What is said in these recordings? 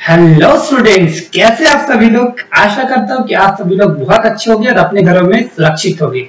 Hello students, कैसे आप सभी लोग। आशा करता हूँ कि आप सभी लोग बहुत अच्छे होंगे और अपने घरों में सुरक्षित होंगे।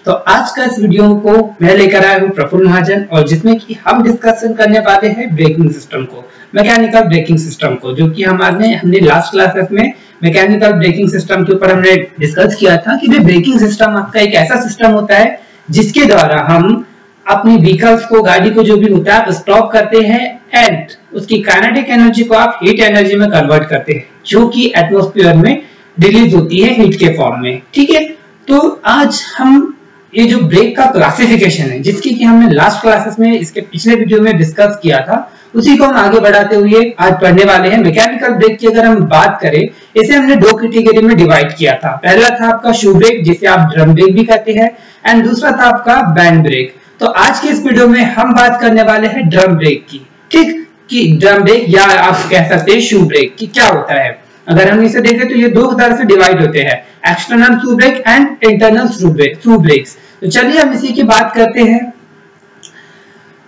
तो आज का इस वीडियो को मैं लेकर आया हूँ प्रफुल्ल महाजन, और जिसमें कि हम डिस्कशन करने वाले हैं ब्रेकिंग सिस्टम को, मैकेनिकल ब्रेकिंग सिस्टम को, जो कि हमने लास्ट क्लासेस में मैकेनिकल ब्रेकिंग सिस्टम के ऊपर हमने डिस्कस किया था कि ब्रेकिंग सिस्टम आपका एक ऐसा सिस्टम होता है जिसके द्वारा हम अपनी व्हीकल्स को, गाड़ी को जो भी होता है, आप स्टॉप करते हैं एंड उसकी काइनेटिक एनर्जी को आप हीट एनर्जी में कन्वर्ट करते हैं, जो कि एटमॉस्फेयर में रिलीज होती है हीट के फॉर्म में। ठीक है, तो आज हम ये जो ब्रेक का क्लासिफिकेशन है, जिसकी कि हमने लास्ट क्लासेस में इसके पिछले वीडियो में डिस्कस किया था, उसी को हम आगे बढ़ाते हुए आज पढ़ने वाले हैं। मैकेनिकल ब्रेक की अगर हम बात करें, इसे हमने दो कैटेगरी में डिवाइड किया था। पहला था आपका शू ब्रेक, जिसे आप ड्रम ब्रेक भी कहते हैं, एंड दूसरा था आपका बैंड ब्रेक। तो आज के इस वीडियो में हम बात करने वाले हैं ड्रम ब्रेक की। ठीक, कि ड्रम ब्रेक या आप कह सकते हैं शू ब्रेक की क्या होता है। अगर हम इसे देखें तो ये दो तरह से डिवाइड होते हैं, external shoe brake and internal shoe brakes. तो चलिए हम इसी की बात करते हैं।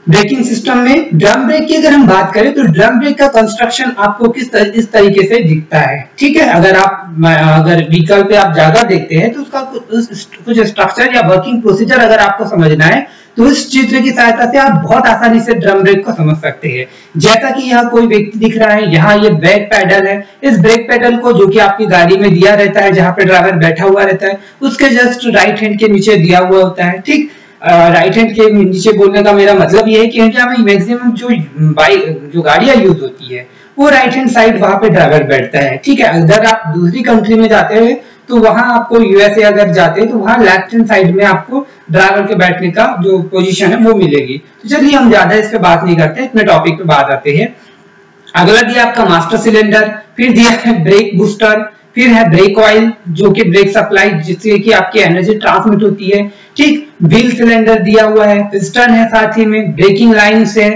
ब्रेकिंग सिस्टम में ड्रम ब्रेक की अगर हम बात करें तो ड्रम ब्रेक का कंस्ट्रक्शन आपको इस तरीके से दिखता है। ठीक है, अगर व्हीकल पे आप ज्यादा देखते हैं तो उसका कुछ स्ट्रक्चर या वर्किंग प्रोसीजर अगर आपको समझना है तो इस चित्र की सहायता से आप बहुत आसानी से ड्रम ब्रेक को समझ सकते हैं। जैसा कि यहाँ कोई व्यक्ति दिख रहा है, यहाँ ये ब्रेक पैडल है। इस ब्रेक पैडल को, जो कि आपकी गाड़ी में दिया रहता है, जहाँ पे ड्राइवर बैठा हुआ रहता है, उसके जस्ट राइट हैंड के नीचे दिया हुआ होता है। ठीक, राइट हैंड के नीचे बोलने का मेरा मतलब ये है कि इंडिया में मैक्सिमम जो गाड़ियां यूज होती है वो राइट हैंड साइड वहां पे ड्राइवर बैठता है। ठीक है, अगर आप दूसरी कंट्री में जाते हैं तो वहां आपको यूएसए अगर जाते हैं तो वहां लेफ्ट हैंड साइड में आपको ड्राइवर के बैठने का जो पोजीशन है वो मिलेगी। तो चलिए हम ज्यादा इस पे बात नहीं करते, अपने टॉपिक पे बात आते हैं। अगला दिया आपका मास्टर सिलेंडर, फिर दिया है ब्रेक बूस्टर, फिर है ब्रेक ऑयल, जो कि ब्रेक सप्लाई जिससे कि आपकी एनर्जी ट्रांसमिट होती है। ठीक, व्हील सिलेंडर दिया हुआ है, पिस्टन है, साथ ही में ब्रेकिंग लाइन्स है,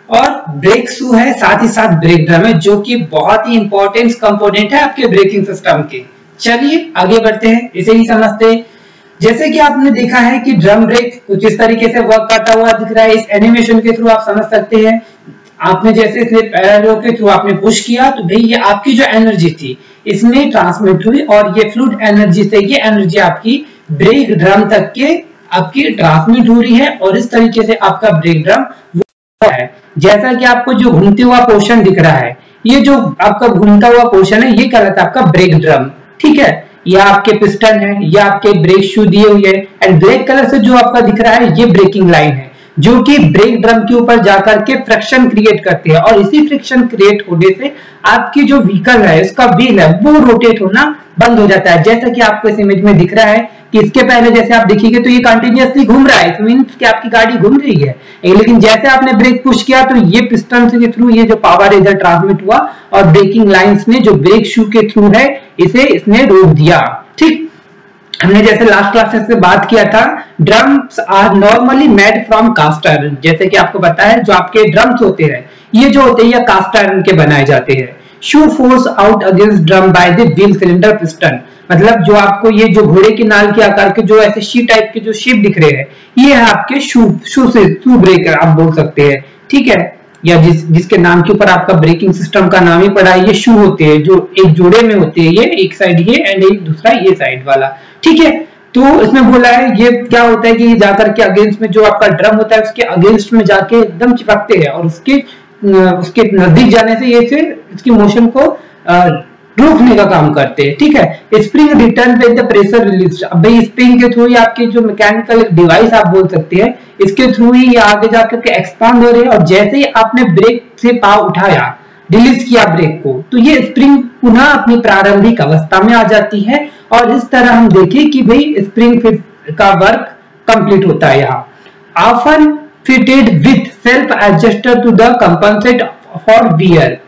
और ब्रेक शू है, साथ ही साथ ब्रेक ड्रम है, जो कि बहुत ही इंपॉर्टेंट कंपोनेंट है आपके ब्रेकिंग सिस्टम के। चलिए आगे बढ़ते हैं, इसे ही समझते हैं। जैसे कि आपने देखा है कि ड्रम ब्रेक कुछ इस तरीके से वर्क करता हुआ दिख रहा है। इस एनिमेशन के थ्रू आप समझ सकते हैं। आपने जैसे इसे पैडल के थ्रू आपने पुश किया तो भाई ये आपकी जो एनर्जी थी इसमें ट्रांसमिट हुई, और ये फ्लूइड एनर्जी से ये एनर्जी आपकी ब्रेक ड्रम तक के आपकी ट्रांसमिट हो रही है, और इस तरीके से आपका ब्रेक ड्रम है। जैसा कि आपको जो घूमते हुआ पोर्शन दिख रहा है, ये जो आपका घूमता हुआ पोर्शन है ये कहलाता है आपका ब्रेक ड्रम। ठीक है, यह आपके पिस्टन है, यह आपके ब्रेक शू दिए हुए है, एंड ब्लैक कलर से जो आपका दिख रहा है ये ब्रेकिंग लाइन है, जो कि ब्रेक ड्रम के ऊपर जाकर के फ्रिक्शन क्रिएट करती है, और इसी फ्रिक्शन क्रिएट होने से आपकी जो व्हीकल है, इसका व्हील है, वो रोटेट होना बंद हो जाता है। जैसा कि आपको इस इमेज में दिख रहा है कि इसके पहले जैसे आप देखिए तो ये कंटिन्यूअसली घूम रहा है, मींस कि आपकी गाड़ी घूम रही है, लेकिन जैसे आपने ब्रेक पुश किया तो ये पिस्टन के थ्रू ये जो पावर इधर ट्रांसमिट हुआ, और ब्रेकिंग लाइंस ने जो ब्रेक शू के थ्रू है इसने रोक दिया। ठीक, हमने जैसे लास्ट क्लासेस में बात किया था, drums are normally made from cast iron. जैसे कि आपको पता है जो आपके ड्रम्स होते हैं ये जो होते हैं ये कास्ट आयरन के बनाए जाते हैं। Shoe force out against drum by the wheel cylinder piston, मतलब जो आपको ये जो घोड़े की नाल के आकार के जो ऐसे शी टाइप के जो शेप दिख रहे हैं, ये है आपके शू ब्रेकर आप बोल सकते हैं। ठीक है, या जिसके नाम के ऊपर आपका ब्रेकिंग सिस्टम का नाम ही पड़ा है, ये शू होते हैं जो एक जोड़े में होते हैं, ये एक साइड ये एंड एक दूसरा ये साइड वाला। ठीक है, तो इसमें बोला है ये क्या होता है कि ये जाकर के अगेंस्ट में जो आपका ड्रम होता है उसके अगेंस्ट में जाके एकदम चिपकते हैं, और उसके नजदीक जाने से ये फिर इसकी मोशन को रोकने का काम करते हैं। ठीक है, spring return with the pressure release. अब भाई स्प्रिंग के थ्रू ही आपके जो मैकेनिकल डिवाइस आप बोल सकते हैं, इसके थ्रू ही आगे जाकर के एक्सपांड हो रहे हैं, और जैसे ही आपने ब्रेक से पाव उठाया, रिलीज किया ब्रेक को, तो ये स्प्रिंग पुनः अपनी प्रारंभिक अवस्था में आ जाती है, और इस तरह हम देखें कि भाई स्प्रिंग का वर्क कंप्लीट होता है। यहाँ often fitted with self adjuster to the compensate for wear,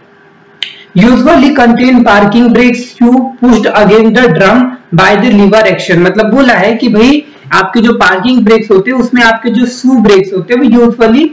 usually contain parking brakes pushed against the drum by the lever action। मतलब बोला है कि भाई आपके जो पार्किंग ब्रेक्स होते हैं उसमें आपके जो शू ब्रेक्स होते हैं वो यूजुअली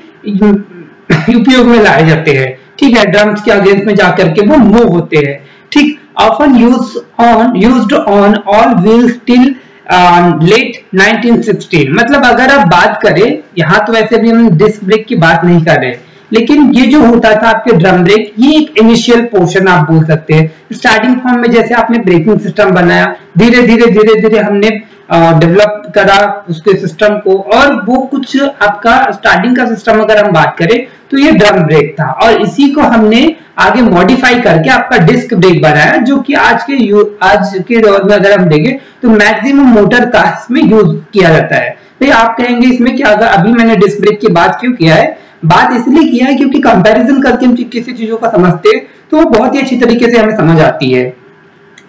उपयोग में लाए जाते हैं। ठीक है, ड्रम्स के अगेंस्ट में जाकर के वो मूव होते हैं। ठीक, often used on all wheels till late 1916। मतलब अगर आप बात करें, यहाँ तो वैसे भी हम डिस्क ब्रेक की बात नहीं कर रहे, लेकिन ये जो होता था आपके ड्रम ब्रेक, ये एक इनिशियल पोर्शन आप बोल सकते हैं। स्टार्टिंग फॉर्म में जैसे आपने ब्रेकिंग सिस्टम बनाया, धीरे धीरे हमने डेवलप करा उसके सिस्टम को, और वो कुछ आपका स्टार्टिंग का सिस्टम अगर हम बात करें तो ये ड्रम ब्रेक था, और इसी को हमने आगे मॉडिफाई करके आपका डिस्क ब्रेक बनाया, जो कि आज के दौर में अगर हम देखें तो मैक्सिमम मोटर कार्स में यूज किया जाता है। तो आप कहेंगे इसमें क्या, अगर अभी मैंने डिस्क ब्रेक की बात क्यों किया है, बात इसलिए किया है क्योंकि कंपैरिजन करके हम किसी चीजों का समझते हैं तो वो बहुत ही अच्छी तरीके से हमें समझ आती है।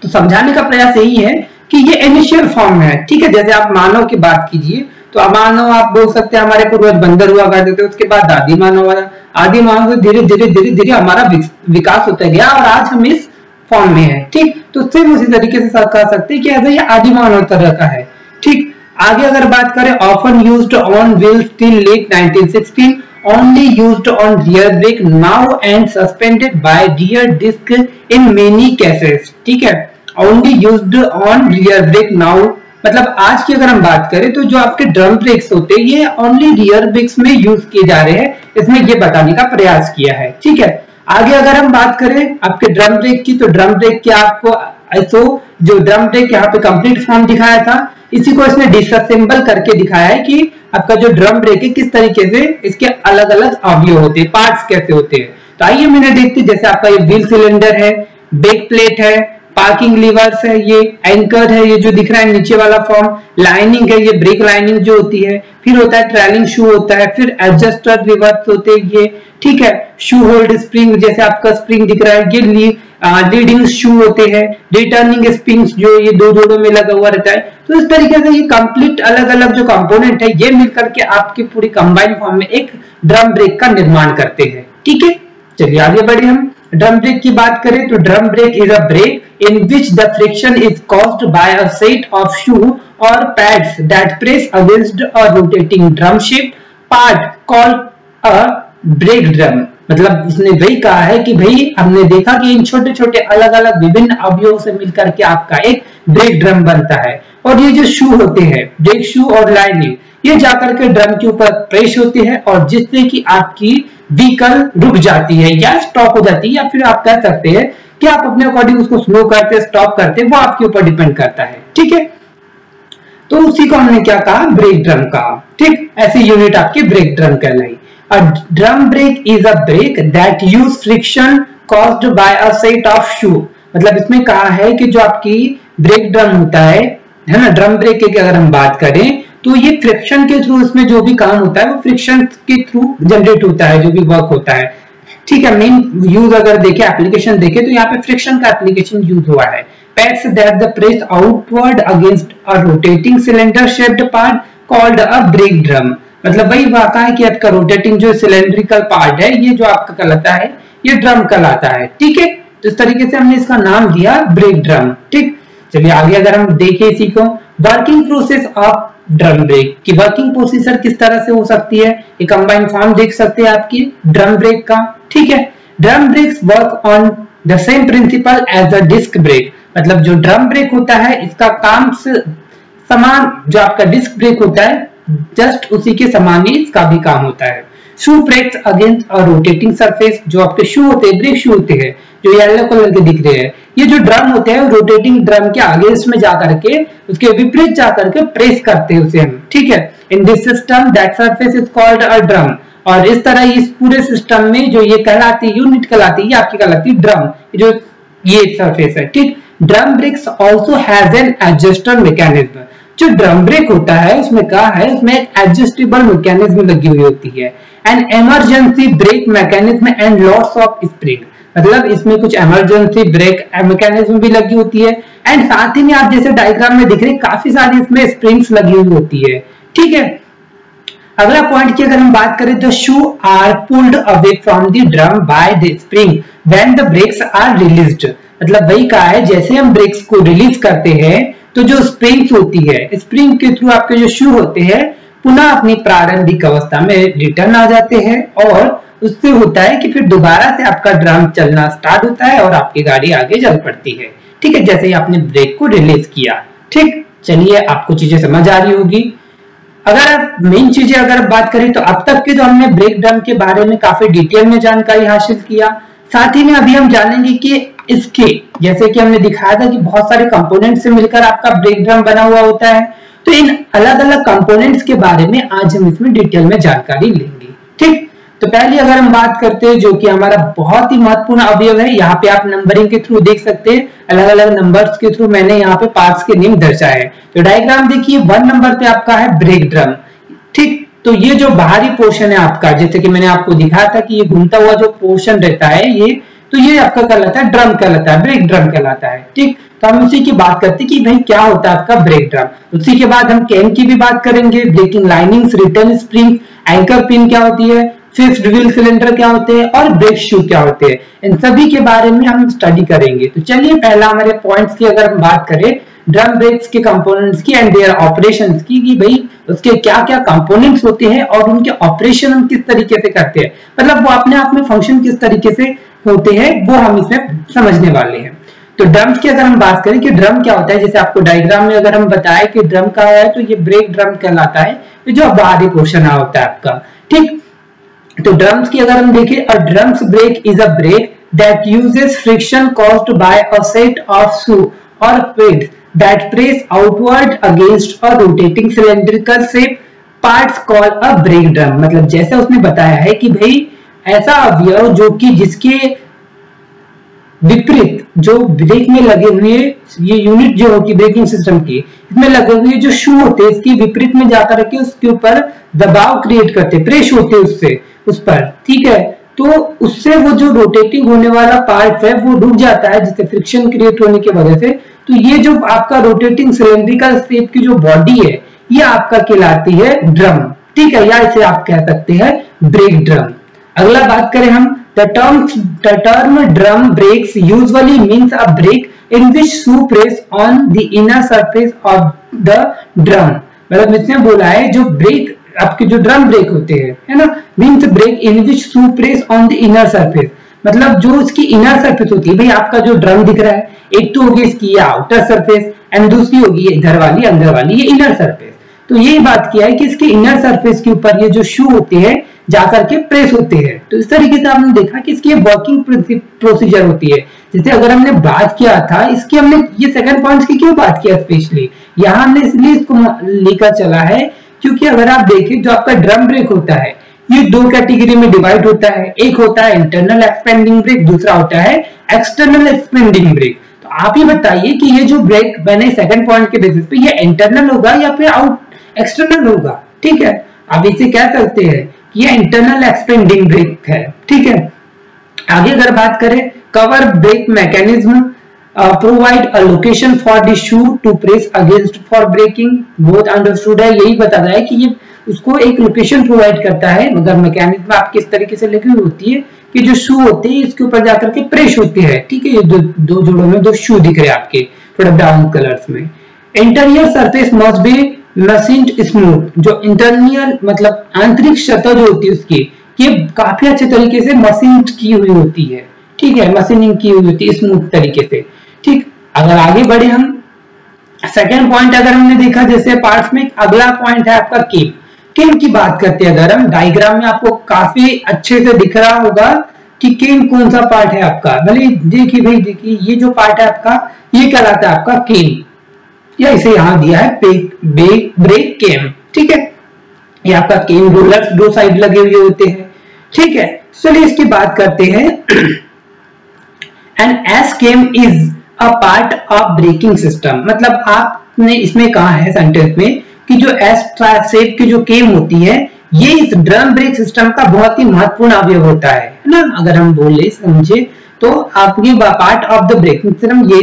तो समझाने का प्रयास यही है कि ये इनिशियल फॉर्म है, ठीक है। जैसे आप मानव की बात कीजिए तो मानव आप बोल सकते हैं हमारे पूर्वज बंदर हुआ करते थे, उसके बाद आदि मानव आया, आदि मानव से धीरे धीरे हमारा विकास होता गया और आज हम इस फॉर्म में है, ठीक। तो सेम उसी तरीके से कह सकते हैं कि ऐसा ये आदि मानव तरह का है, ठीक। आगे अगर बात करें, often used on wheels till late 1916, only used on rear brake now and suspended by rear disc in many cases, ठीक है। only used on rear brake now मतलब आज की अगर हम बात करें तो जो आपके ड्रम ब्रेक्स होते हैं ये ओनली रियर ब्रेक्स में यूज किए जा रहे हैं, इसमें ये बताने का प्रयास किया है, ठीक है। आगे अगर हम बात करें आपके ड्रम ब्रेक की, तो ड्रम ब्रेक की आपको ऐसो जो ड्रम ब्रेक यहाँ पे कंप्लीट फॉर्म दिखाया था, इसी को इसने डिसअसेंबल करके दिखाया है कि आपका जो ड्रम ब्रेक है किस तरीके से इसके अलग अलग अवयव होते हैं, पार्ट्स कैसे होते हैं। तो आइए मैंने देखते हैं, जैसे आपका ये व्हील सिलेंडर है, ब्रेक प्लेट है, पार्किंग लीवर्स है, ये एंकर है, ये जो दिख रहा है नीचे वाला फॉर्म, लाइनिंग है, ये ब्रेक लाइनिंग जो होती है, फिर होता है ट्रेलिंग शू होता है, फिर एडजस्टर रिवर्स होते हैं ये, ठीक है। शू होल्ड स्प्रिंग, जैसे आपका स्प्रिंग दिख रहा है, ये लीडिंग शू होते हैं, रिटर्निंग स्प्रिंग्स जो ये दो जोड़ों में लगा हुआ रहता है। तो इस तरीके से ये कंप्लीट अलग अलग जो कंपोनेंट है ये मिलकर के आपकी पूरी कंबाइंड फॉर्म में एक ड्रम ब्रेक का निर्माण करते हैं, ठीक है। चलिए आगे बढ़े, हम ड्रम ब्रेक की बात करें तो drum brake is a brake in which the friction is caused by a set of shoe और pads that press against a rotating drum shape part called a brake drum. मतलब उसने वही कहा है कि भाई हमने देखा कि इन छोटे छोटे अलग अलग विभिन्न अवयवों से मिलकर के आपका एक ब्रेक ड्रम बनता है, और ये जो शू होते हैं, ब्रेक शू और लाइनिंग, ये जाकर के ड्रम के ऊपर प्रेस होती है और जिससे कि आपकी व्हीकल रुक जाती है या स्टॉप हो जाती है, या फिर आप कह सकते हैं कि आप अपने अकॉर्डिंग उसको स्लो करते स्टॉप करते, वो आपके ऊपर डिपेंड करता है, ठीक है। तो उसी को हमने क्या कहा, ब्रेक ड्रम कहा, ठीक। ऐसी यूनिट आपकी ब्रेक ड्रम कहलाई। A drum brake is a brake that use friction caused by a set of shoe। मतलब इसमें कहा है कि जो आपकी ब्रेक ड्रम होता है ना, ड्रम ब्रेक की अगर हम बात करें तो ये फ्रिक्शन के थ्रू इसमें जो भी काम होता है वो फ्रिक्शन के थ्रू जनरेट होता है, जो भी वर्क होता है, ठीक है। मेन यूज अगर देखें, एप्लीकेशन देखें तो यहाँ पे फ्रिक्शन का एप्लीकेशन यूज हुआ है। Pads that the press outward against a rotating cylinder shaped part called a brake drum. मतलब वही बात है कि आपका रोटेटिंग जो सिलेंड्रिकल पार्ट है ये जो आपका कहलाता है ये ड्रम कहलाता है, ठीक है। तो इस तरीके से हमने इसका नाम दिया ब्रेक ड्रम, ठीक। चलिए आगे अगर हम देखें इसी को, working process of drum brake की वर्किंग प्रोसीजर किस तरह से हो सकती है, ये कंबाइंड फॉर्म देख सकते हैं आपकी ड्रम ब्रेक का, ठीक है। Drum brakes work on the same principle as a disc brake. मतलब जो ड्रम ब्रेक होता है इसका काम समान जो आपका डिस्क ब्रेक होता है जस्ट उसी के समान ही इसका भी काम होता है। Shoe brakes against a rotating surface, जो आपके शू होते हैं, ब्रेक शू होते हैं जो येलो कलर के दिख रहे हैं, ये जो ड्रम होते हैं रोटेटिंग ड्रम के आगे इसमें जाकर के उसके विपरीत जाकर के प्रेस करते हैं उसे हम, ठीक है। In this system that surface is called a drum. और इस तरह इस पूरे सिस्टम में जो ये कहलाती यूनिट कहलाती है आपकी कहलाती ड्रम, जो ये सरफेस है, ठीक। Drum brakes also has an adjuster mechanism. जो ड्रम ब्रेक होता है उसमें कहा है उसमें एक एडजस्टेबल मैकेनिज्म लगी हुई होती है, an emergency brake mechanism and lots of spring. मतलब इसमें कुछ इमरजेंसी ब्रेक मैकेनिज्म भी लगी होती है, एंड साथ ही में आप जैसे डायग्राम में दिख रहे काफी सारी इसमें स्प्रिंग्स लगी हुई होती है, ठीक है। अगला पॉइंट की अगर हम बात करें तो shoe are pulled away from the drum by the spring when the brakes are released. मतलब वही कहा है जैसे हम ब्रेक्स को रिलीज करते हैं तो जो स्प्रिंग्स होती है, स्प्रिंग के थ्रू आपके जो शू होते हैं पुनः अपनी प्रारंभिक अवस्था में रिटर्न आ जाते हैं, और उससे होता है कि फिर दोबारा से आपका ड्रम चलना स्टार्ट होता है और आपकी गाड़ी आगे चल पड़ती है, ठीक है, जैसे ही आपने ब्रेक को रिलीज किया, ठीक। चलिए आपको चीजें समझ आ रही होगी। अगर आप मेन चीजें अगर बात करें तो अब तक के तो हमने ब्रेक ड्रम के बारे में काफी डिटेल में जानकारी हासिल किया। साथ ही में अभी हम जानेंगे कि इसके जैसे कि हमने दिखाया था कि बहुत सारे कंपोनेंट से मिलकर आपका ब्रेक ड्रम बना हुआ होता है, तो इन अलग अलग कंपोनेंट्स के बारे में आज हम इसमें डिटेल में जानकारी लेंगे। ठीक, तो पहले अगर हम बात करते हैं जो कि हमारा बहुत ही महत्वपूर्ण अवयव है, यहाँ पे आप नंबरिंग के थ्रू देख सकते हैं, अलग अलग नंबर्स के थ्रू मैंने यहाँ पे पार्ट्स के नेम दर्शाए हैं। तो डायग्राम देखिए 1 नंबर पे आपका है ब्रेक ड्रम। ठीक, तो ये जो बाहरी पोर्शन है आपका, जैसे कि मैंने आपको दिखाया था कि ये घूमता हुआ जो पोर्शन रहता है ये, तो ये आपका कहलाता है ड्रम कहलाता है, ब्रेक ड्रम कहलाता है। ठीक, तो हम उसी की बात करते हैं कि भाई क्या होता है आपका ब्रेक ड्रम। उसी के बाद हम कैन की भी बात करेंगे, braking linings, return spring, anchor pin क्या होती है, फिक्स्ड व्हील सिलेंडर क्या होते हैं और ब्रेक शू क्या होते हैं, इन सभी के बारे में हम स्टडी करेंगे। तो चलिए पहला हमारे पॉइंट्स की अगर हम बात करें ड्रम ब्रेक्स के कंपोनेंट्स की एंड देयर ऑपरेशंस की, कि भाई उसके क्या क्या कंपोनेंट्स होते हैं और उनके ऑपरेशन हम किस तरीके से करते हैं, मतलब वो अपने आप में फंक्शन किस तरीके से होते हैं वो हम इसमें समझने वाले हैं। तो ड्रम्स की अगर हम बात करें कि ड्रम क्या होता है, जैसे आपको डायग्राम में अगर हम बताएं कि ड्रम का है तो ये ब्रेक ड्रम कहलाता है, जो बाहरी पोर्शन होता है आपका। ठीक, तो ड्रम्स की अगर हम देखें, a drums brake is a brake that uses friction caused by a set of shoe और pads that press outward against a rotating cylindrical shape parts called a brake drum. मतलब जैसा उसने बताया है कि भाई ऐसा अवयव जो कि जिसके विपरीत जो ब्रेक में लगे हुए ये यूनिट जो होती है ब्रेकिंग सिस्टम की, इसमें लगे हुए जो शू होते हैं इसकी विपरीत में जाकर के उसके ऊपर दबाव क्रिएट करते, प्रेस होते उससे उस पर। ठीक है, तो उससे वो जो रोटेटिंग होने वाला पार्ट है वो रुक जाता है, जिससे फ्रिक्शन क्रिएट होने की वजह से। तो ये जो आपका रोटेटिंग सिलेंड्रिकल शेप की जो बॉडी है ये आपका कहलाती है ड्रम। ठीक है, या इसे आप कह सकते हैं ब्रेक ड्रम। अगला बात करें हम, the term drum brakes usually means a brake in which shoe press on the inner surface of the drum। मतलब इसने बोला है जो ब्रेक आपके जो ड्रम ब्रेक होते हैं, है ना, means brake in which shoe press on the inner surface. मतलब जो इसकी इनर सरफेस होती है, भाई आपका जो ड्रम दिख रहा है, एक तो होगी इसकी ये आउटर सरफेस एंड दूसरी होगी ये इधर वाली अंदर वाली ये इनर सरफेस। तो यही बात किया है कि इसके इनर सरफेस के ऊपर ये जो शू होते हैं जाकर के प्रेस होते हैं। तो इस तरीके से आपने देखा कि इसकी वर्किंग प्रोसीजर होती है। जैसे अगर हमने बात किया था इसकी, हमने ये सेकंड पॉइंट की क्यों बात किया स्पेशली, यहाँ हमने इसलिए इसको लेकर चला है क्योंकि अगर आप देखें जो आपका ड्रम ब्रेक होता है ये 2 कैटेगरी में डिवाइड होता है। एक होता है इंटरनल एक्सपेंडिंग ब्रेक, दूसरा होता है एक्सटर्नल एक्सपेंडिंग ब्रेक। तो आप ही बताइए कि ये जो ब्रेक मैंने सेकंड पॉइंट के बेसिस पे ये इंटरनल होगा या फिर एक्सटर्नल होगा। ठीक है, आप इसे कह सकते हैं ये इंटरनल एक्सपेंडिंग ब्रेक है। ठीक है, आगे अगर बात करें, cover brake mechanism provide a location for the shoe to press against for braking. बहुत अंडरस्टूड है, यही बताता है कि ये उसको एक लोकेशन प्रोवाइड करता है, मगर मैकेनिज्म आपकी इस तरीके से लगी हुई होती है कि जो शू होते हैं इसके ऊपर जाकर के प्रेस होते हैं। ठीक है, ये दो जोड़ों में 2 शू दिख रहे हैं आपके थोड़ा ब्राउन कलर्स में। Interior surface must be machined smooth. जो इंटरनल मतलब आंतरिक सतह जो होती है उसकी ये काफी अच्छे तरीके से मशीन की हुई होती है। ठीक है, मशीनिंग की हुई होती है स्मूथ तरीके से। ठीक, अगर आगे बढ़े हम सेकंड पॉइंट अगर हमने देखा जैसे पार्ट्स में, अगला पॉइंट है आपका केम। केम की बात करते हैं अगर हम, डायग्राम में आपको काफी अच्छे से दिख रहा होगा कि केम कौन सा पार्ट है आपका। भले देखिए भाई, देखिए ये जो पार्ट है आपका ये कहलाता है आपका केम, या इसे यहां दिया है ब्रेक केम। ठीक है, ये आपका केम रोलर्स 2 साइड लगे हुए होते हैं। ठीक है, चलिए इसकी बात करते हैं। And S came is a part of braking system. मतलब आपने इसमें कहा है सेंटेंस में कि जो एस शेप की जो केम होती है ये इस ड्रम ब्रेक सिस्टम का बहुत ही महत्वपूर्ण अवयव होता है ना। अगर हम बोले समझे तो आपकी part of the braking system, ये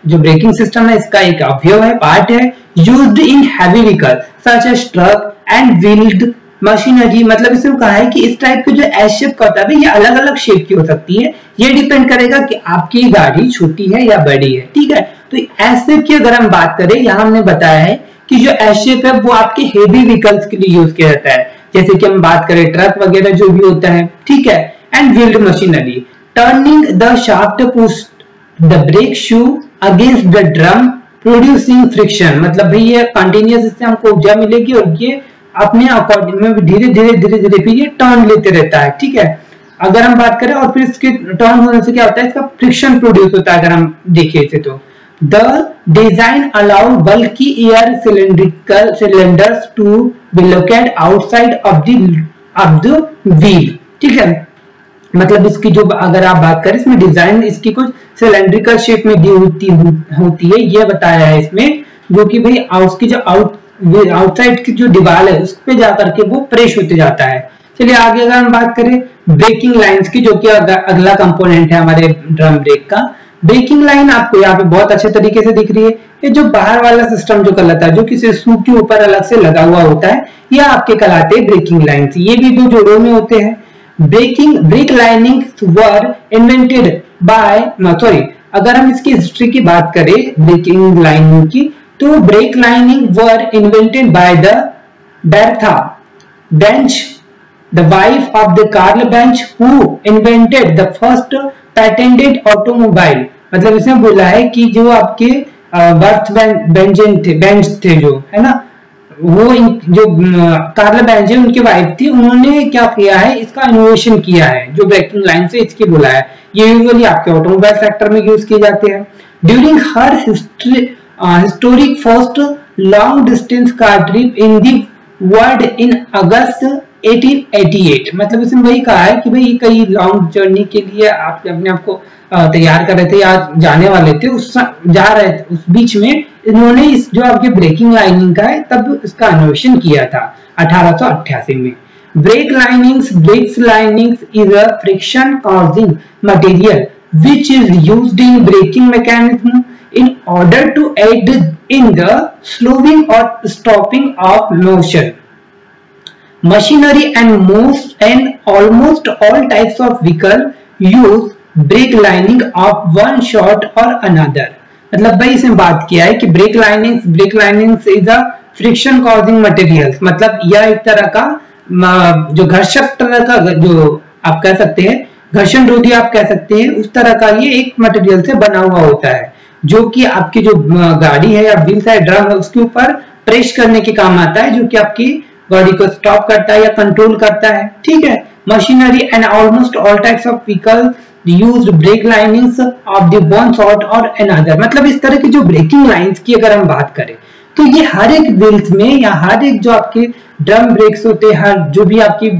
जो ब्रेकिंग सिस्टम है इसका एक अवयव है, पार्ट है, used in heavy vehicle such as truck and wheeled machinery. मतलब इसमें कहा है कि इस टाइप के जो एस शेप का होता है ये अलग अलग शेप की हो सकती है, ये डिपेंड करेगा कि आपकी गाड़ी छोटी है या बड़ी है। ठीक है, तो एस शेप की अगर हम बात करें, यहाँ हमने बताया है कि जो एस शेप है वो आपके हेवी व्हीकल्स के लिए यूज किया जाता है, जैसे कि हम बात करें ट्रक वगैरह जो भी होता है। ठीक है, and wheeled machinery. Turning the shaft push the brake shoe against the drum producing friction, मतलब भाई ये कंटिन्यूअस इससे हमको ऊर्जा मिलेगी और ये अपने अकॉर्डिंग में धीरे धीरे फिर ये टर्न लेते रहता है, ठीक है। अगर हम बात करें और फिर इसके टर्न होने से क्या होता है, इसका फ्रिक्शन प्रोड्यूस होता है। अगर हम देखें इसे तो द डिजाइन अलाउ बल्कि air cylindrical cylinders to be located outside of the wheel, ठीक है। मतलब इसकी जो अगर आप बात करें इसमें डिजाइन इसकी कुछ सिलेंड्रिकल शेप में दी होती है, ये बताया है इसमें, जो कि भाई उसकी जो आउटसाइड की जो दीवार है उस पे जाकर के वो प्रेस होते जाता है। चलिए आगे अगर हम बात करें ब्रेकिंग लाइंस की, जो कि अगला कंपोनेंट है हमारे ड्रम ब्रेक का। ब्रेकिंग लाइन आपको यहाँ पे बहुत अच्छे तरीके से दिख रही है। ये जो बाहर वाला सिस्टम जो कहलाता है, जो किसी शू के ऊपर अलग से लगा हुआ होता है, यह आपके कहलाते हैं ब्रेकिंग लाइन्स। ये भी दो जोड़ों में होते हैं। Brake linings were invented by अगर हम इसकी हिस्ट्री की बात करें ब्रेकिंग लाइनिंग की, तो break lining were invented by the Bertha bench, the wife of the Karl Benz, who invented the first patented automobile। मतलब इसने बोला है कि जो आपके बर्थ बेंज थे जो है ना, वो जो कार्ल बेंज है उनकी वाइफ थी, उन्होंने क्या किया है, इसका इनोवेशन किया है। जो ब्रेकिंग लाइन से इसकी बोला है, ये यूजुअली आपके ऑटोमोबाइल सेक्टर में यूज किए जाते हैं। During her historic first long distance car trip in the world in August 1888, मतलब इसमें वही कहा है कि भाई कई लॉन्ग जर्नी के लिए आप अपने आप को तैयार कर रहे थे या जाने वाले थे, जा रहे थे, उस बीच में इन्होंने इस जो आपके ब्रेकिंग लाइनिंग का है तब इसका इनोवेशन किया था 1888 में। Brakes linings is a friction causing material which is used in braking mechanism in order to aid in the slowing or stopping of motion. Machinery and almost all types of vehicle use brake lining of one sort or another। मतलब भाई इसमें बात किया है कि brake linings is a friction causing materials, मतलब यह एक तरह का जो घर्षक तरह का, जो आप कह सकते हैं घर्षण रोधी आप कह सकते हैं, उस तरह का ये एक मटेरियल से बना हुआ होता है, जो कि आपकी जो गाड़ी है या व्हील्स है, ड्रम है, उसके ऊपर प्रेस करने के काम आता है, जो कि आपकी गाड़ी को स्टॉप करता है या कंट्रोल करता है, ठीक है। Machinery and almost all types of vehicle used brake linings of the one sort or another. मतलब इस तरह की जो ब्रेकिंग लाइंस की अगर हम बात करें तो ये हर एक व्हील्स में या हर एक जो आपके ड्रम ब्रेक्स होते हैं, हर जो भी आपकी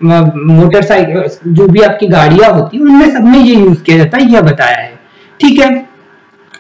मोटरसाइकिल जो भी आपकी गाड़ियां होती है उनमें सब में ये यूज किया जाता है, यह बताया है, ठीक है।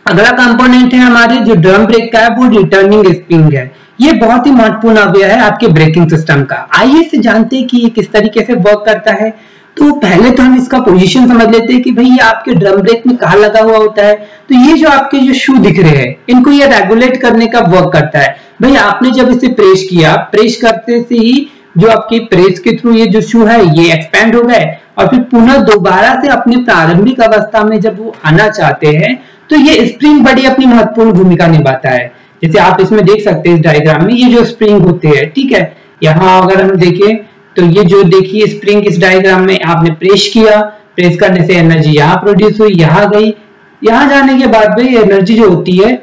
अगला कंपोनेंट है हमारे जो ड्रम ब्रेक का है वो रिटर्निंग स्प्रिंग है। ये बहुत ही महत्वपूर्ण अवयव है आपके ब्रेकिंग सिस्टम का। आइए से जानते हैं कि ये किस तरीके से वर्क करता है। तो पहले तो हम इसका पोजीशन समझ लेते हैं कि भाई ये आपके ड्रम ब्रेक में कहाँ लगा हुआ होता है। तो ये जो आपके जो शू दिख रहे हैं इनको ये रेगुलेट करने का वर्क करता है। भाई आपने जब इसे प्रेस किया, प्रेस करते से ही जो आपके प्रेस के थ्रू ये जो शू है ये एक्सपेंड हो गए और फिर पुनः दोबारा से अपनी प्रारंभिक अवस्था में जब वो आना चाहते हैं तो ये स्प्रिंग बड़ी अपनी महत्वपूर्ण भूमिका निभाता है। जैसे आप इसमें देख सकते हैं इस डायग्राम में ये जो स्प्रिंग होते हैं, ठीक है। यहाँ अगर हम देखें तो ये जो देखिए स्प्रिंग इस डायग्राम में आपने प्रेस किया, प्रेस करने से एनर्जी यहाँ प्रोड्यूस हुई, यहाँ गई, यहाँ जाने के बाद भाई एनर्जी जो होती है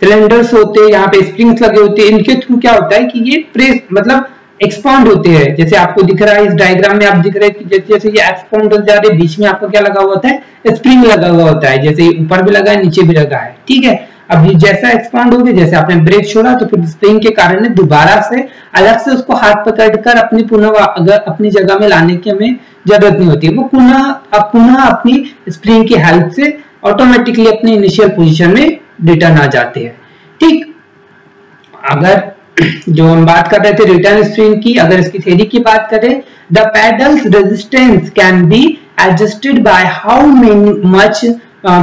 सिलेंडर्स होते हैं, यहाँ पे स्प्रिंग्स लगे होते हैं, इनके थ्रू क्या होता है कि ये प्रेस मतलब एक्सपांड होते हैं। जैसे आपको दिख रहा है इस डायग्राम में आप दिख रहे हैं कि जैसे ये एक्सपांड होते जा रहे हैं, बीच में आपको क्या लगा हुआ होता है, स्प्रिंग लगा हुआ होता है। जैसे ऊपर भी लगा है नीचे भी लगा है, ठीक है। अब ये जैसा एक्सपांड हो गया, जैसे आपने ब्रेक छोड़ा तो फिर स्प्रिंग के कारण दोबारा से अलग से उसको हाथ पकड़कर अपनी पुनः अगर अपनी जगह में लाने की हमें जरूरत नहीं होती, वो पुनः अपनी स्प्रिंग की हेल्प से ऑटोमेटिकली अपनी इनिशियल पोजीशन में रिटर्न आ जाते हैं, ठीक। अगर जो हम बात कर रहे थे रिटर्न स्प्रिंग की, अगर इसकी थ्योरी की बात करें, the pedals resistance can be adjusted by how much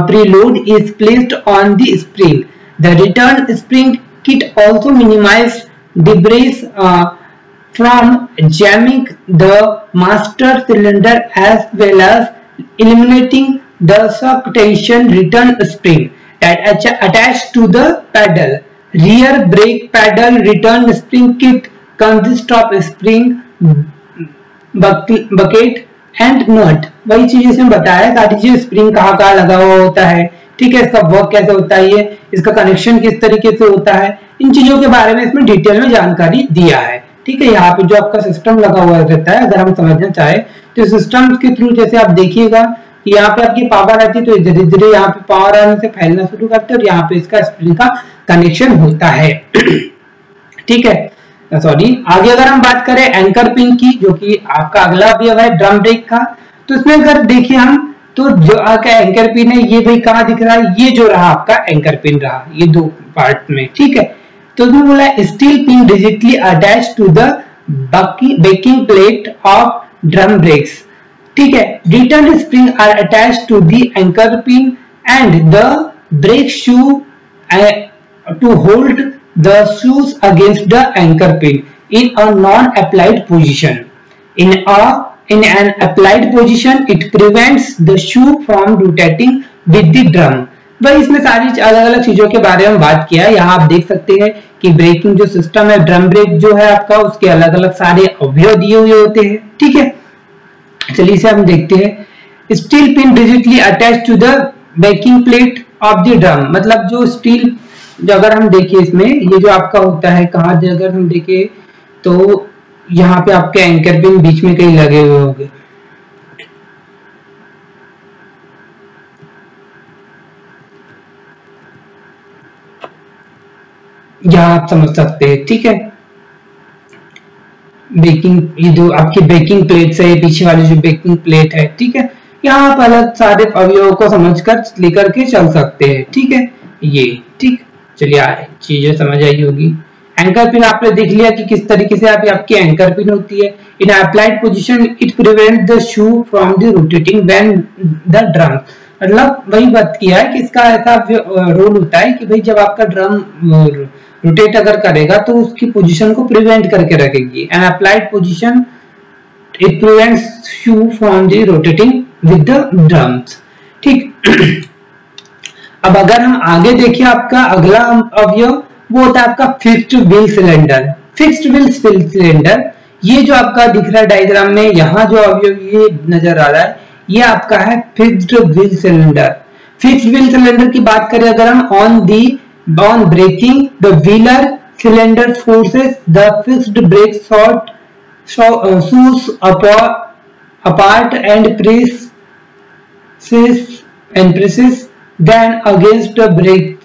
preload is placed on the spring. The return spring kit also minimize debris from jamming the master cylinder as well as eliminating the shock tension return spring that attached to the pedal. Rear brake pedal return spring kit consists of spring, bucket and nut. वही चीज इसमें बताया, काटी spring कहाँ कहाँ लगा हुआ होता है, ठीक है, इसका वर्क कैसे होता है, ये इसका कनेक्शन किस तरीके से होता है, इन चीजों के बारे में इसमें डिटेल में जानकारी दिया है। ठीक है, यहाँ पे जो आपका सिस्टम लगा हुआ रहता है, अगर हम समझना चाहे तो सिस्टम के थ्रू जैसे आप देखिएगा कि यहाँ पे आपकी पावर आती है तो धीरे धीरे यहाँ पे पावर आने से फैलना शुरू करते हैं और यहाँ पे इसका स्प्रिंग का कनेक्शन होता है। ठीक है, सॉरी, आगे अगर हम बात करें एंकर पिन की, जो कि आपका अगला अवयव है ड्रम ब्रेक का, तो इसमें अगर देखिए हम तो जो आपका एंकर पिन है ये भाई कहाँ दिख रहा है, ये जो रहा आपका एंकर पिन रहा, ये दो पार्ट में। ठीक है, तो इसमें बोला steel pin rigidly attached to the backing plate of drum brakes. ठीक है, return spring are attached to the anchor pin and the brake shoe to hold the shoes against the anchor pin in a non-applied position. In an applied position, it prevents the shoe from rotating with the drum. भाई इसमें सारी अलग अलग चीजों के बारे में बात किया है। यहाँ आप देख सकते हैं कि ब्रेकिंग जो सिस्टम है, ड्रम ब्रेक जो है आपका, उसके अलग अलग सारे अवयव दिए हुए होते हैं। ठीक है, चलिए इसे हम देखते हैं। Steel pin rigidly attached to the backing plate of the drum, मतलब जो स्टील, जो अगर हम देखिए इसमें ये जो आपका होता है, कहाँ अगर हम देखें तो यहाँ पे आपके एंकर पिन बीच में कहीं लगे हुए होंगे, यहाँ आप समझ सकते हैं। ठीक है, बेकिंग, ये जो आपकी बेकिंग प्लेट है, पीछे वाली जो बेकिंग प्लेट है। ठीक है, यहाँ आप अलग सारे अवयवों को समझकर लेकर के चल सकते हैं। ठीक है, ये ठीक, चलिए चीजें समझ आई होगी। एंकर पिन आपने देख लिया कि किस तरीके से आपकी एंकर पिन होती है। In applied position it prevent the shoe from the rotating when the drum, मतलब वही बात किया है कि इसका ऐसा रोल होता है कि भाई जब आपका ड्रम रोटेट अगर करेगा तो उसकी पोजीशन को प्रिवेंट करके रखेगी। N applied position it prevents shoe from the rotating with the drums. ठीक, अब अगर हम आगे देखिए, आपका अगला अवयव वो होता है आपका fixed wheel cylinder. Fixed wheel cylinder, ये जो आपका दिख रहा है डायग्राम में, यहाँ जो अवयव ये नजर आ रहा है, ये आपका है fixed wheel cylinder. Fixed wheel cylinder की बात करें अगर हम, on braking the wheeler cylinder forces the fixed brake shoes apart and presses then against the brake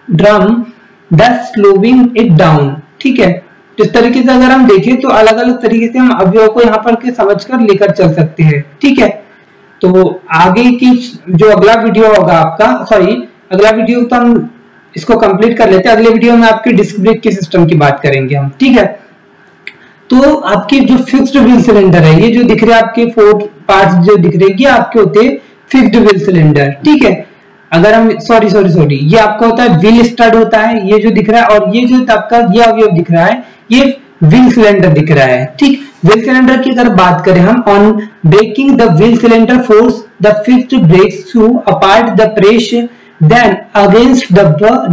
drum, thus slowing it down। ठीक है, इस तरीके से अगर हम देखें तो अलग अलग तरीके से हम अवयव को यहाँ पर के समझकर लेकर चल सकते हैं। ठीक है, तो आगे की जो अगला वीडियो होगा आपका, सॉरी अगला वीडियो तो हम इसको कंप्लीट कर लेते हैं। अगले वीडियो में आपके डिस्क ब्रेक के सिस्टम की बात करेंगे हम। ठीक है, तो आपके जो फिक्स्ड व्हील सिलेंडर है, ये जो दिख रहे हैं आपके 4 पार्ट्स जो दिख रहे हैं, ये आपके होते हैं फिक्स्ड व्हील सिलेंडर। ठीक है, अगर हम सॉरी ये आपका होता है व्हील स्टड होता है, ये जो दिख रहा है, और ये जो आपका ये अवयव दिख रहा है, ये व्हील सिलेंडर दिख रहा है। ठीक, व्हील सिलेंडर की अगर बात करें हम, on braking the wheel cylinder force the fixed brake shoe apart the press then against the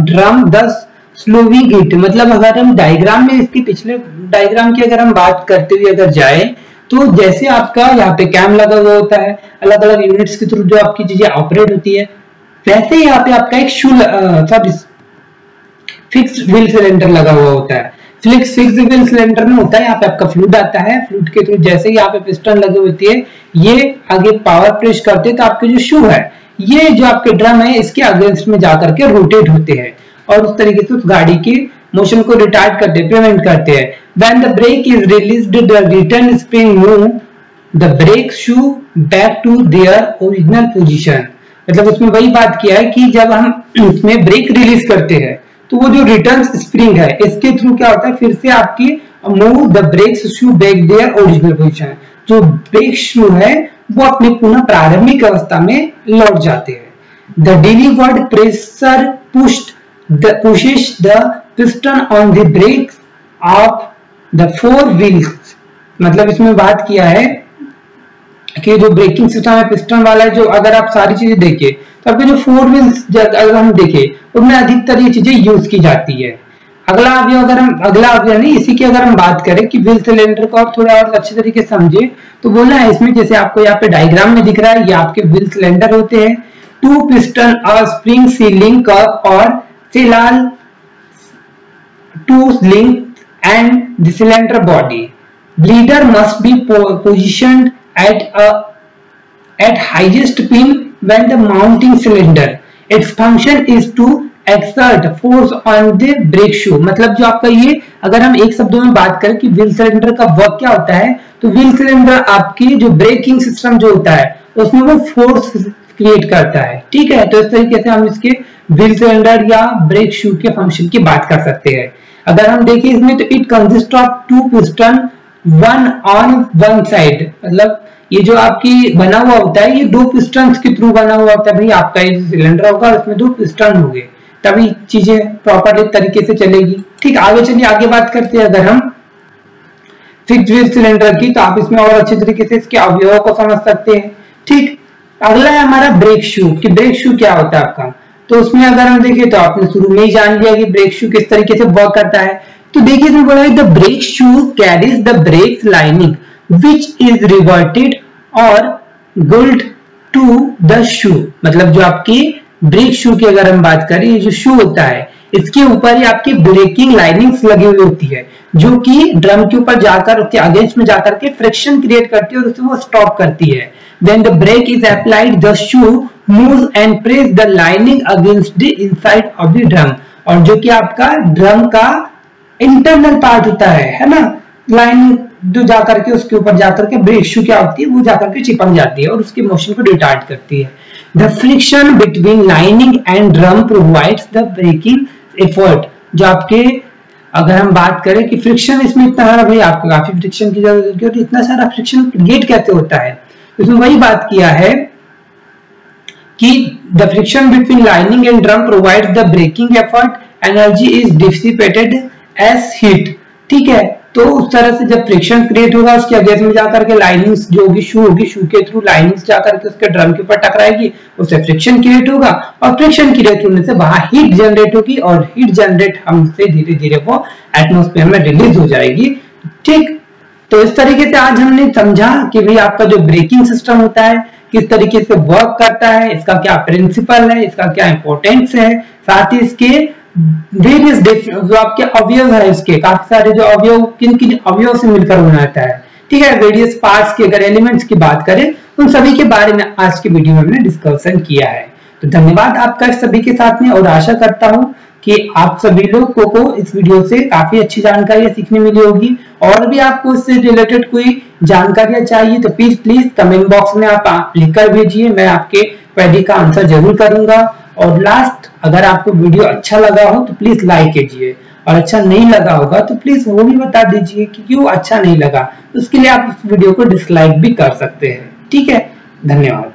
drum thus slowing it, मतलब अगर हम डायग्राम में, इसके पिछले डायग्राम की अगर हम बात करते हुए अगर जाए तो जैसे आपका यहाँ पे कैम लगा हुआ होता है, अलग अलग यूनिट्स के थ्रू जो आपकी चीजें ऑपरेट होती है, वैसे यहाँ पे आपका एक फिक्स्ड व्हील सिलेंडर लगा हुआ होता है। फिक्स्ड व्हील सिलेंडर में होता है, यहाँ पे आपका फ्लूइड आता है, फ्लूइड के थ्रू जैसे ही यहाँ पे पिस्टन लगे होती है, ये आगे पावर प्रेस करते हैं तो आपके जो शू है, ये जो आपके ड्रम है, इसके अगेंस्ट में जाकर के रोटेट होते हैं और उस तरीके से उस गाड़ी की मोशन को रिटार्ड करते हैं, प्रिवेंट करते हैं। When the brake is released, the return spring move the brake shoe back to their original position। मतलब उसमें वही बात किया है कि जब हम इसमें ब्रेक रिलीज करते हैं तो वो जो रिटर्न स्प्रिंग है, इसके थ्रू क्या होता है, फिर से आपकी move the brake shoe back their original position. जो ब्रेक शू है वो अपनी पुनः प्रारंभिक अवस्था में लौट जाते हैं। The delivered pressure pushes the piston on the brakes of the 4 wheels। मतलब इसमें बात किया है कि जो ब्रेकिंग सिस्टम है पिस्टन वाला है, जो अगर आप सारी चीजें देखें तो आपके जो 4 व्हील्स अगर हम देखें उनमें अधिकतर ये चीजें यूज की जाती है। अगला अवयव नहीं, इसी की अगर हम बात करें कि व्हील सिलेंडर को आप थोड़ा और अच्छे तरीके से समझे तो बोला है इसमें, जैसे आपको यहाँ पे डायग्राम में दिख रहा है, ये आपके व्हील सिलेंडर होते हैं। 2 piston or spring sealing cup or cylinder to link and the cylinder body. Bleeder must be positioned at highest pin when the mounting cylinder. Its function is to exert force on the brake shoe. मतलब जो आपका ये, अगर हम एक शब्दों में बात करें कि व्हील सिलेंडर का वर्क क्या होता है, तो व्हील सिलेंडर आपकी जो ब्रेकिंग सिस्टम जो होता है उसमें वो फोर्स क्रिएट करता है। ठीक है, तो इस तरीके से हम इसके व्हील सिलेंडर या ब्रेक शू के फंक्शन की बात कर सकते हैं। अगर हम देखें इसमें, तो it consist of 2 piston, 1 on 1 side. मतलब ये जो आपकी बना हुआ होता है, ये 2 पिस्टन्स के थ्रू बना हुआ होता है। भाई आपका ये सिलेंडर होगा, इसमें 2 पिस्टन होंगे, तभी चीजें प्रॉपर तरीके से चलेगी। ठीक, आगे चलिए, आगे बात करते हैं। अगर हम फिक्स्ड व्हील सिलेंडर की, तो आप इसमें और अच्छे तरीके से इसके अवयवों को समझ सकते हैं। ठीक, अगला है हमारा ब्रेक शू कि ब्रेक शू क्या होता है आपका। तो उसमें अगर हम देखें, तो आपने शुरू में ही जान लिया कि ब्रेक शू किस तरीके से वर्क करता है। तो देखिए इसमें बोला है the brake shoe carries the break lining which is reverted और गुल्ड टू द शू। मतलब जो आपकी ब्रेक शू की अगर हम बात करें, ये जो शू होता है इसके ऊपर ही आपकी ब्रेकिंग लाइनिंग्स लगी हुई होती है, जो कि ड्रम के ऊपर जाकर उसके अगेंस्ट में जाकर के फ्रिक्शन क्रिएट करती है और उसे वो स्टॉप करती है। When the brake is applied, the shoe moves and press the lining against the inside of the drum। और जो कि आपका ड्रम का इंटरनल पार्ट होता है ना, लाइनिंग जो जाकर के उसके ऊपर जाकर के ब्रेक शू क्या होती है, वो जाकर के चिपक जाती है और उसके मोशन को रिटार्ड करती है। The friction between lining and drum provides the braking effort। जो आपके, अगर हम बात करें कि फ्रिक्शन इसमें इतना सारा, भाई आपको काफी फ्रिक्शन की जरूरत है, इतना सारा फ्रिक्शन क्रिएट कैसे होता है, इसमें वही बात किया है कि the friction between lining and drum provides the braking effort, energy is dissipated as heat. ठीक है, तो उस तरह से जब फ्रिक्शन क्रिएट होगा, उसके अगेंस्ट में जाकर के लाइनिंग्स जो होगी, शू होगी, शू के थ्रू लाइनिंग्स जाकर के उसके ड्रम के ऊपर टकराएगी, उससे फ्रिक्शन क्रिएट होगा और फ्रिक्शन क्रिएट होने से वहां हीट जनरेट होगी और हीट जनरेट हमसे धीरे धीरे वो एटमॉस्फेयर में रिलीज हो जाएगी। ठीक, तो इस तरीके से आज हमने समझा कि भाई आपका जो ब्रेकिंग सिस्टम होता है किस तरीके से वर्क करता है, इसका क्या प्रिंसिपल है, इसका क्या इंपॉर्टेंस है, साथ ही इसके वेरियस जो आपके अवयव है, इसके काफी सारे जो अवयव, किन किन अवयव से मिलकर बनाता है। ठीक है, वेरियस पार्ट्स की अगर एलिमेंट्स की बात करें, उन सभी के बारे में आज की वीडियो में हमने डिस्कशन किया है। तो धन्यवाद आपका सभी के साथ में, और आशा करता हूं कि आप सभी लोगों को इस वीडियो से काफी अच्छी जानकारी सीखने मिली होगी। और भी आपको इससे रिलेटेड कोई जानकारी चाहिए तो प्लीज कमेंट बॉक्स में आप लिखकर भेजिए, मैं आपके क्वेरी का आंसर जरूर करूंगा। और लास्ट, अगर आपको वीडियो अच्छा लगा हो तो प्लीज लाइक कीजिए, और अच्छा नहीं लगा होगा तो प्लीज वो भी बता दीजिए कि क्यों अच्छा नहीं लगा। उसके लिए आप इस वीडियो को डिसलाइक भी कर सकते हैं। ठीक है, धन्यवाद।